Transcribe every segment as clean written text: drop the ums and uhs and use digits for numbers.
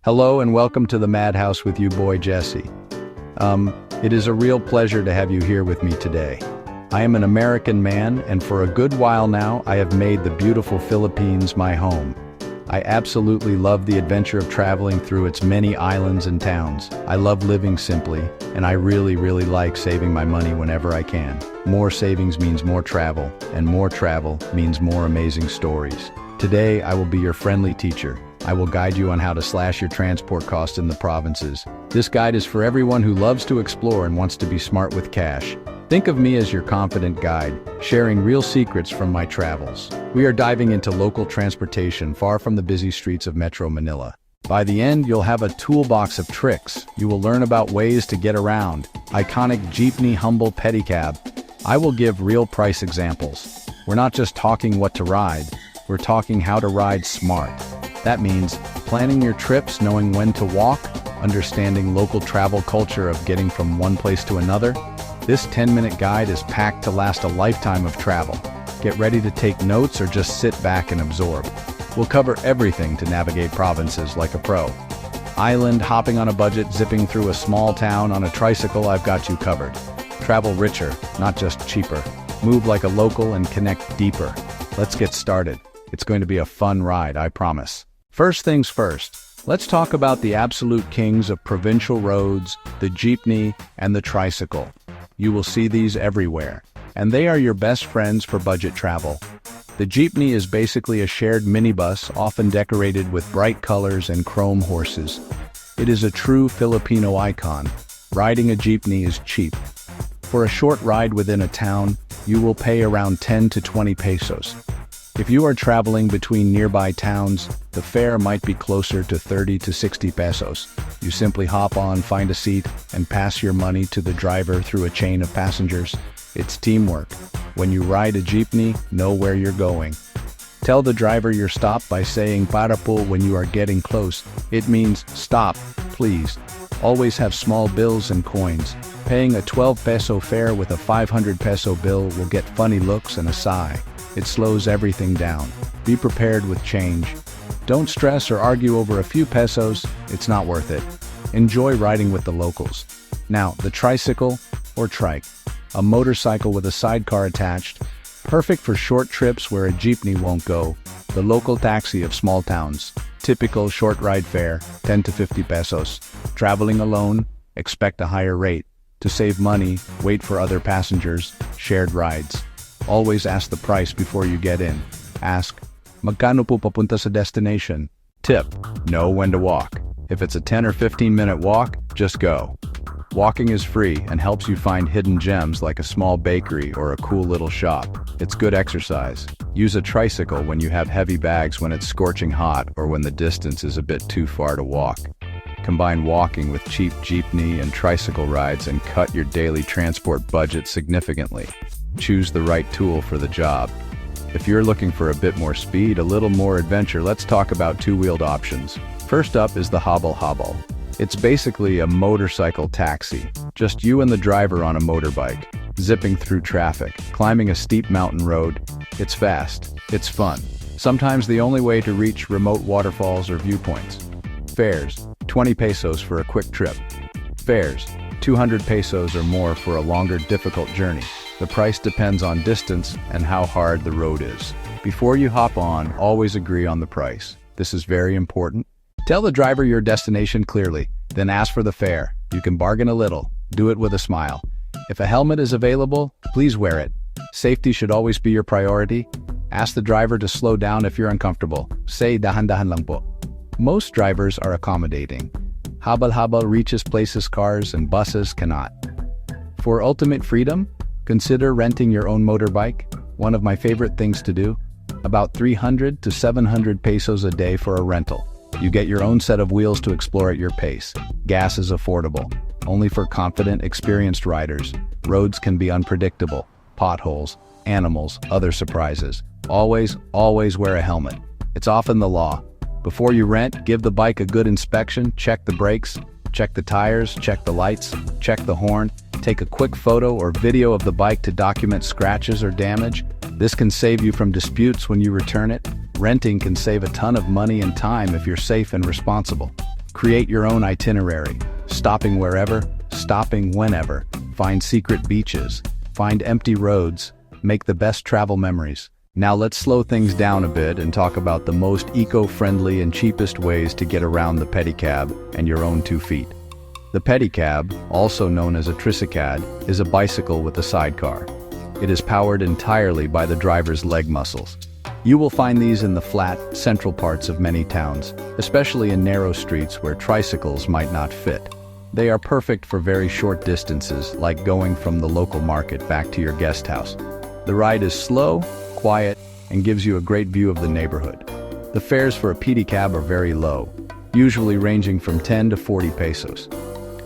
Hello and welcome to the Madhouse with you boy Jesse. It is a real pleasure to have you here with me today. I am an American man, and for a good while now I have made the beautiful Philippines my home. I absolutely love the adventure of traveling through its many islands and towns. I love living simply, and I really like saving my money whenever I can. More savings means more travel, and more travel means more amazing stories. Today I will be your friendly teacher. I will guide you on how to slash your transport costs in the provinces. This guide is for everyone who loves to explore and wants to be smart with cash. Think of me as your confident guide, sharing real secrets from my travels. We are diving into local transportation far from the busy streets of Metro Manila. By the end, you'll have a toolbox of tricks. You will learn about ways to get around. Iconic jeepney humble pedicab. I will give real price examples. We're not just talking what to ride, we're talking how to ride smart. That means planning your trips, knowing when to walk, understanding local travel culture of getting from one place to another. This 10-minute guide is packed to last a lifetime of travel. Get ready to take notes or just sit back and absorb. We'll cover everything to navigate provinces like a pro. Island hopping on a budget, zipping through a small town on a tricycle, I've got you covered. Travel richer, not just cheaper. Move like a local and connect deeper. Let's get started. It's going to be a fun ride, I promise. First things first, let's talk about the absolute kings of provincial roads, the jeepney and the tricycle. You will see these everywhere, and they are your best friends for budget travel. The jeepney is basically a shared minibus, often decorated with bright colors and chrome horses. It is a true Filipino icon. Riding a jeepney is cheap. For a short ride within a town, you will pay around 10 to 20 pesos. If you are traveling between nearby towns, the fare might be closer to 30 to 60 pesos. You simply hop on, find a seat, and pass your money to the driver through a chain of passengers. It's teamwork. When you ride a jeepney, know where you're going. Tell the driver you're stopped by saying "para po" when you are getting close. It means stop, please. Always have small bills and coins. Paying a 12 peso fare with a 500 peso bill will get funny looks and a sigh. It slows everything down. Be prepared with change. Don't stress or argue over a few pesos, it's not worth it. Enjoy riding with the locals. Now, the tricycle or trike. A motorcycle with a sidecar attached. Perfect for short trips where a jeepney won't go. The local taxi of small towns. Typical short ride fare, 10 to 50 pesos. Traveling alone, expect a higher rate. To save money, wait for other passengers, shared rides. Always ask the price before you get in. Ask, "Magkano po papunta sa destination?" Tip, know when to walk. If it's a 10 or 15-minute walk, just go. Walking is free and helps you find hidden gems like a small bakery or a cool little shop. It's good exercise. Use a tricycle when you have heavy bags when it's scorching hot or when the distance is a bit too far to walk. Combine walking with cheap jeepney and tricycle rides and cut your daily transport budget significantly. Choose the right tool for the job. If you're looking for a bit more speed, a little more adventure, let's talk about two-wheeled options. First up is the habal-habal. It's basically a motorcycle taxi. Just you and the driver on a motorbike, zipping through traffic, climbing a steep mountain road. It's fast. It's fun. Sometimes the only way to reach remote waterfalls or viewpoints. Fares, 20 pesos for a quick trip. Fares, 200 pesos or more for a longer, difficult journey. The price depends on distance and how hard the road is. Before you hop on, always agree on the price. This is very important. Tell the driver your destination clearly, then ask for the fare. You can bargain a little. Do it with a smile. If a helmet is available, please wear it. Safety should always be your priority. Ask the driver to slow down if you're uncomfortable. Say dahan-dahan lang po. Most drivers are accommodating. Habal-habal reaches places cars and buses cannot. For ultimate freedom, consider renting your own motorbike. One of my favorite things to do. About 300 to 700 pesos a day for a rental. You get your own set of wheels to explore at your pace. Gas is affordable. Only for confident, experienced riders. Roads can be unpredictable. Potholes, animals, other surprises. Always wear a helmet. It's often the law. Before you rent, give the bike a good inspection. Check the brakes, check the tires, check the lights, check the horn. Take a quick photo or video of the bike to document scratches or damage. This can save you from disputes when you return it. Renting can save a ton of money and time if you're safe and responsible. Create your own itinerary, stopping wherever, stopping whenever. Find secret beaches, find empty roads, make the best travel memories. Now let's slow things down a bit and talk about the most eco-friendly and cheapest ways to get around the pedicab and your own 2 feet. The pedicab, also known as a tricycad, is a bicycle with a sidecar. It is powered entirely by the driver's leg muscles. You will find these in the flat, central parts of many towns, especially in narrow streets where tricycles might not fit. They are perfect for very short distances, like going from the local market back to your guest house. The ride is slow, quiet, and gives you a great view of the neighborhood. The fares for a pedicab are very low, usually ranging from 10 to 40 pesos.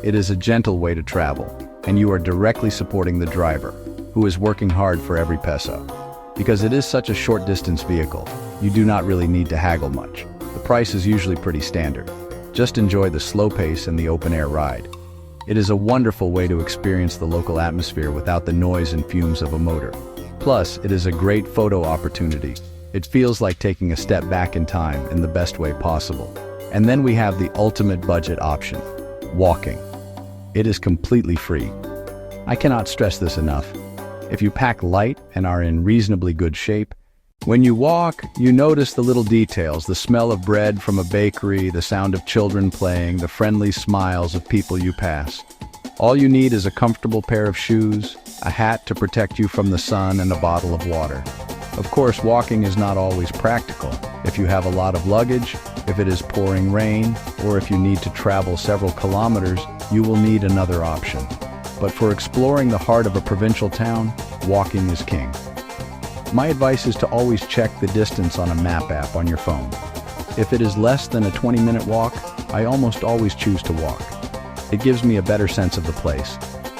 It is a gentle way to travel, and you are directly supporting the driver, who is working hard for every peso. Because it is such a short-distance vehicle, you do not really need to haggle much. The price is usually pretty standard. Just enjoy the slow pace and the open-air ride. It is a wonderful way to experience the local atmosphere without the noise and fumes of a motor. Plus, it is a great photo opportunity. It feels like taking a step back in time in the best way possible. And then we have the ultimate budget option, walking. It is completely free. I cannot stress this enough. If you pack light and are in reasonably good shape, when you walk, you notice the little details, the smell of bread from a bakery, the sound of children playing, the friendly smiles of people you pass. All you need is a comfortable pair of shoes, a hat to protect you from the sun, and a bottle of water. Of course, walking is not always practical. If you have a lot of luggage, if it is pouring rain, or if you need to travel several kilometers, you will need another option. But for exploring the heart of a provincial town, walking is king. My advice is to always check the distance on a map app on your phone. If it is less than a 20-minute walk, I almost always choose to walk. It gives me a better sense of the place,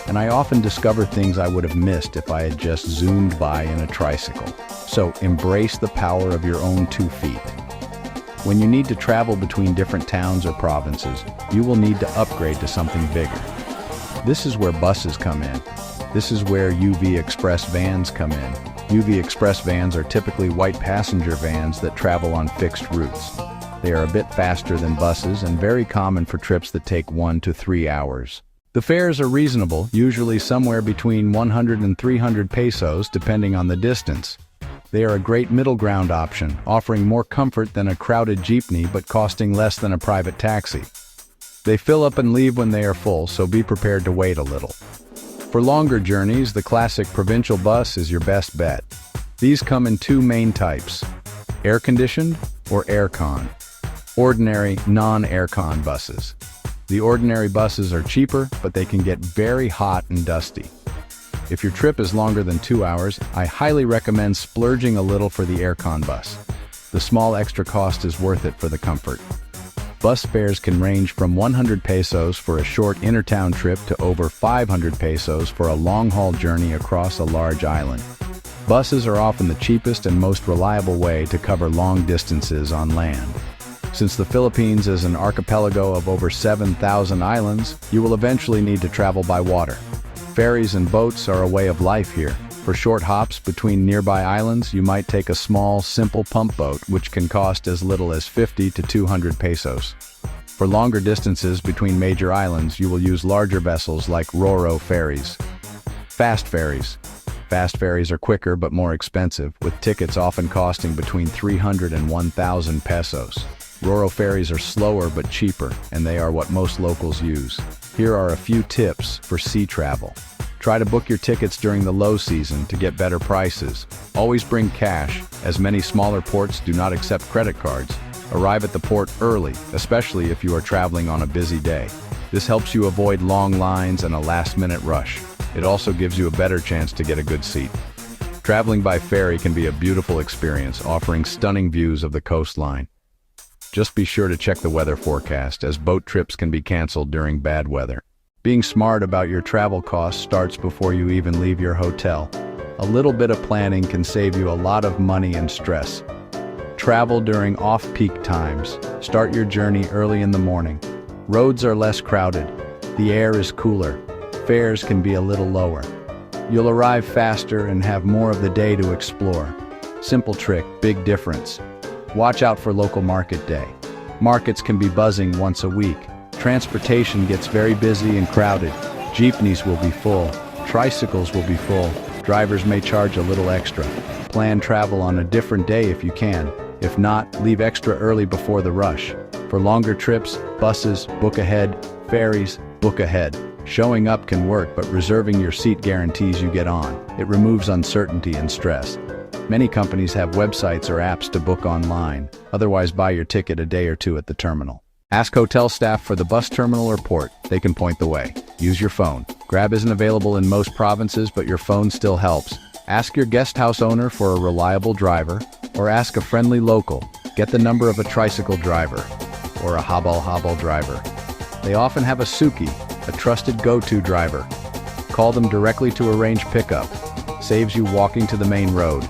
and I often discover things I would have missed if I had just zoomed by in a tricycle. So embrace the power of your own 2 feet. When you need to travel between different towns or provinces, you will need to upgrade to something bigger. This is where buses come in. This is where UV Express vans come in. UV Express vans are typically white passenger vans that travel on fixed routes. They are a bit faster than buses and very common for trips that take 1 to 3 hours. The fares are reasonable, usually somewhere between 100 and 300 pesos depending on the distance. They are a great middle ground option, offering more comfort than a crowded jeepney but costing less than a private taxi. They fill up and leave when they are full, so be prepared to wait a little. For longer journeys, the classic provincial bus is your best bet. These come in 2 main types, air-conditioned or air-con. Ordinary, non-air-con buses. The ordinary buses are cheaper, but they can get very hot and dusty. If your trip is longer than 2 hours, I highly recommend splurging a little for the air-con bus. The small extra cost is worth it for the comfort. Bus fares can range from 100 pesos for a short intertown trip to over 500 pesos for a long-haul journey across a large island. Buses are often the cheapest and most reliable way to cover long distances on land. Since the Philippines is an archipelago of over 7,000 islands, you will eventually need to travel by water. Ferries and boats are a way of life here. For short hops between nearby islands, you might take a small, simple pump boat, which can cost as little as 50 to 200 pesos. For longer distances between major islands, you will use larger vessels like Ro-Ro ferries. Fast ferries. Fast ferries are quicker but more expensive, with tickets often costing between 300 and 1,000 pesos. Ro-Ro ferries are slower but cheaper, and they are what most locals use. Here are a few tips for sea travel. Try to book your tickets during the low season to get better prices. Always bring cash, as many smaller ports do not accept credit cards. Arrive at the port early, especially if you are traveling on a busy day. This helps you avoid long lines and a last-minute rush. It also gives you a better chance to get a good seat. Traveling by ferry can be a beautiful experience, offering stunning views of the coastline. Just be sure to check the weather forecast, as boat trips can be canceled during bad weather. Being smart about your travel costs starts before you even leave your hotel. A little bit of planning can save you a lot of money and stress. Travel during off-peak times. Start your journey early in the morning. Roads are less crowded. The air is cooler. Fares can be a little lower. You'll arrive faster and have more of the day to explore. Simple trick, big difference. Watch out for local market day. Markets can be buzzing once a week. Transportation gets very busy and crowded. Jeepneys will be full. Tricycles will be full. Drivers may charge a little extra. Plan travel on a different day if you can. If not, leave extra early before the rush. For longer trips, buses, book ahead. Ferries, book ahead. Showing up can work, but reserving your seat guarantees you get on. It removes uncertainty and stress. Many companies have websites or apps to book online. Otherwise, buy your ticket a day or two at the terminal. Ask hotel staff for the bus terminal or port. They can point the way. Use your phone. Grab isn't available in most provinces, but your phone still helps. Ask your guest house owner for a reliable driver, or ask a friendly local. Get the number of a tricycle driver, or a habal-habal driver. They often have a suki, a trusted go-to driver. Call them directly to arrange pickup. Saves you walking to the main road.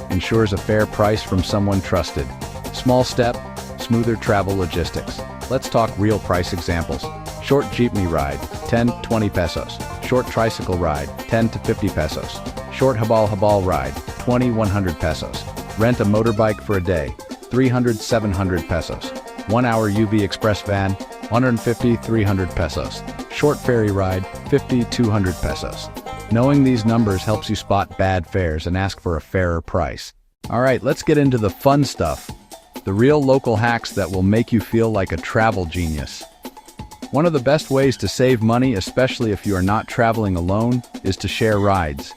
Ensures a fair price from someone trusted. Small step, smoother travel logistics. Let's talk real price examples. Short jeepney ride, 10-20 pesos. Short tricycle ride, 10 to 50 pesos. Short habal-habal ride, 20-100 pesos. Rent a motorbike for a day, 300-700 pesos. 1 hour UV express van, 150-300 pesos. Short ferry ride, 50-200 pesos. Knowing these numbers helps you spot bad fares and ask for a fairer price. All right, let's get into the fun stuff. The real local hacks that will make you feel like a travel genius. One of the best ways to save money, especially if you are not traveling alone, is to share rides.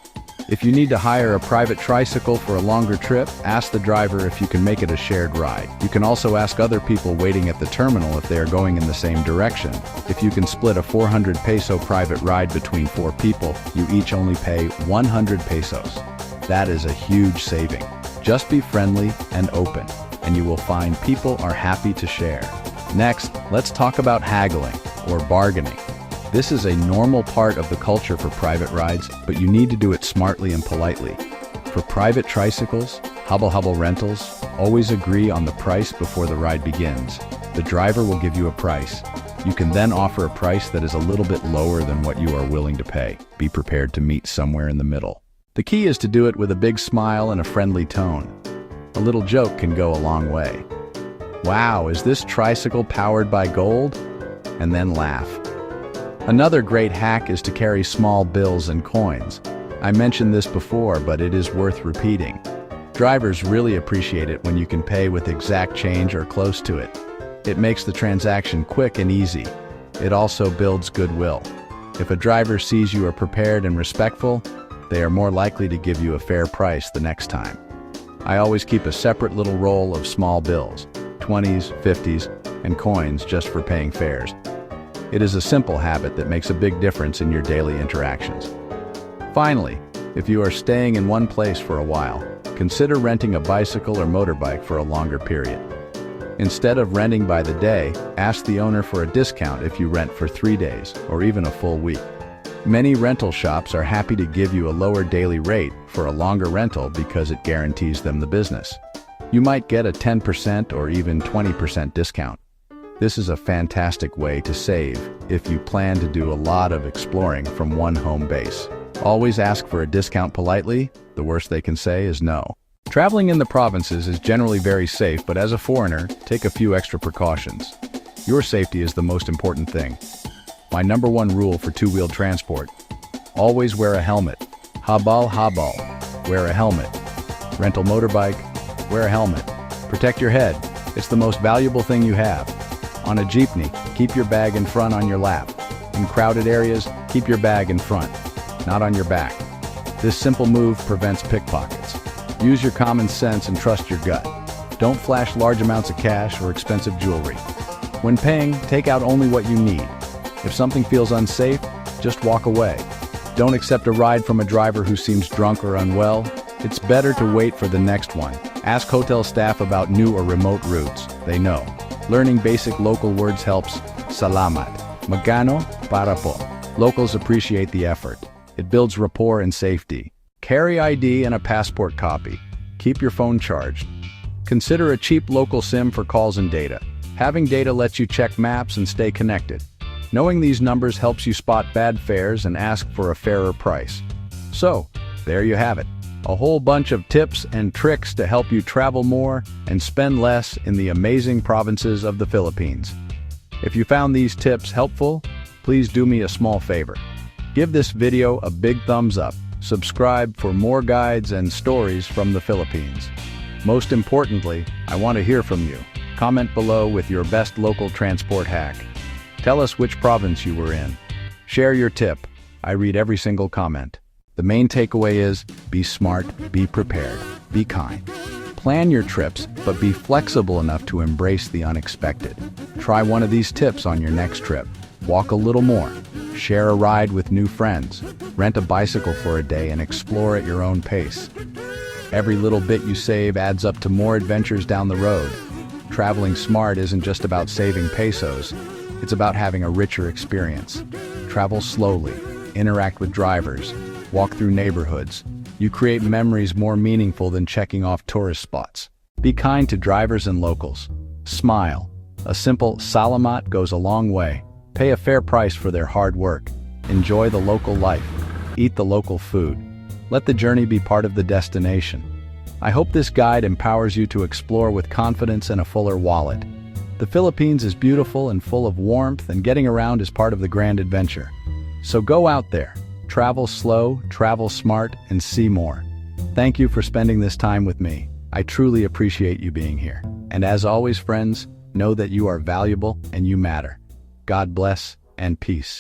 If you need to hire a private tricycle for a longer trip, ask the driver if you can make it a shared ride. You can also ask other people waiting at the terminal if they are going in the same direction. If you can split a 400 peso private ride between 4 people, you each only pay 100 pesos. That is a huge saving. Just be friendly and open, and you will find people are happy to share. Next, let's talk about haggling, or bargaining. This is a normal part of the culture for private rides, but you need to do it smartly and politely. For private tricycles, habal-habal rentals, always agree on the price before the ride begins. The driver will give you a price. You can then offer a price that is a little bit lower than what you are willing to pay. Be prepared to meet somewhere in the middle. The key is to do it with a big smile and a friendly tone. A little joke can go a long way. Wow, is this tricycle powered by gold? And then laugh. Another great hack is to carry small bills and coins. I mentioned this before, but it is worth repeating. Drivers really appreciate it when you can pay with exact change or close to it. It makes the transaction quick and easy. It also builds goodwill. If a driver sees you are prepared and respectful, they are more likely to give you a fair price the next time. I always keep a separate little roll of small bills, 20s, 50s, and coins just for paying fares. It is a simple habit that makes a big difference in your daily interactions. Finally, if you are staying in one place for a while, consider renting a bicycle or motorbike for a longer period. Instead of renting by the day, ask the owner for a discount if you rent for 3 days or even a full week. Many rental shops are happy to give you a lower daily rate for a longer rental because it guarantees them the business. You might get a 10% or even 20% discount. This is a fantastic way to save if you plan to do a lot of exploring from one home base. Always ask for a discount politely. The worst they can say is no. Traveling in the provinces is generally very safe, but as a foreigner, take a few extra precautions. Your safety is the most important thing. My number one rule for two-wheeled transport: always wear a helmet. Habal-habal, wear a helmet. Rental motorbike, wear a helmet. Protect your head. It's the most valuable thing you have. On a jeepney, keep your bag in front on your lap. In crowded areas, keep your bag in front, not on your back. This simple move prevents pickpockets. Use your common sense and trust your gut. Don't flash large amounts of cash or expensive jewelry. When paying, take out only what you need. If something feels unsafe, just walk away. Don't accept a ride from a driver who seems drunk or unwell. It's better to wait for the next one. Ask hotel staff about new or remote routes. They know. Learning basic local words helps. Salamat. Magano para po. Locals appreciate the effort. It builds rapport and safety. Carry ID and a passport copy. Keep your phone charged. Consider a cheap local SIM for calls and data. Having data lets you check maps and stay connected. Knowing these numbers helps you spot bad fares and ask for a fairer price. So, there you have it. A whole bunch of tips and tricks to help you travel more and spend less in the amazing provinces of the Philippines. If you found these tips helpful, please do me a small favor. Give this video a big thumbs up, subscribe for more guides and stories from the Philippines. Most importantly, I want to hear from you. Comment below with your best local transport hack. Tell us which province you were in. Share your tip. I read every single comment. The main takeaway is, be smart, be prepared, be kind. Plan your trips, but be flexible enough to embrace the unexpected. Try one of these tips on your next trip. Walk a little more. Share a ride with new friends. Rent a bicycle for a day and explore at your own pace. Every little bit you save adds up to more adventures down the road. Traveling smart isn't just about saving pesos. It's about having a richer experience. Travel slowly. Interact with drivers. Walk through neighborhoods. You create memories more meaningful than checking off tourist spots. Be kind to drivers and locals. Smile. A simple salamat goes a long way. Pay a fair price for their hard work. Enjoy the local life. Eat the local food. Let the journey be part of the destination. I hope this guide empowers you to explore with confidence and a fuller wallet. The Philippines is beautiful and full of warmth, and getting around is part of the grand adventure. So go out there. Travel slow, travel smart, and see more. Thank you for spending this time with me. I truly appreciate you being here. And as always, friends, know that you are valuable and you matter. God bless and peace.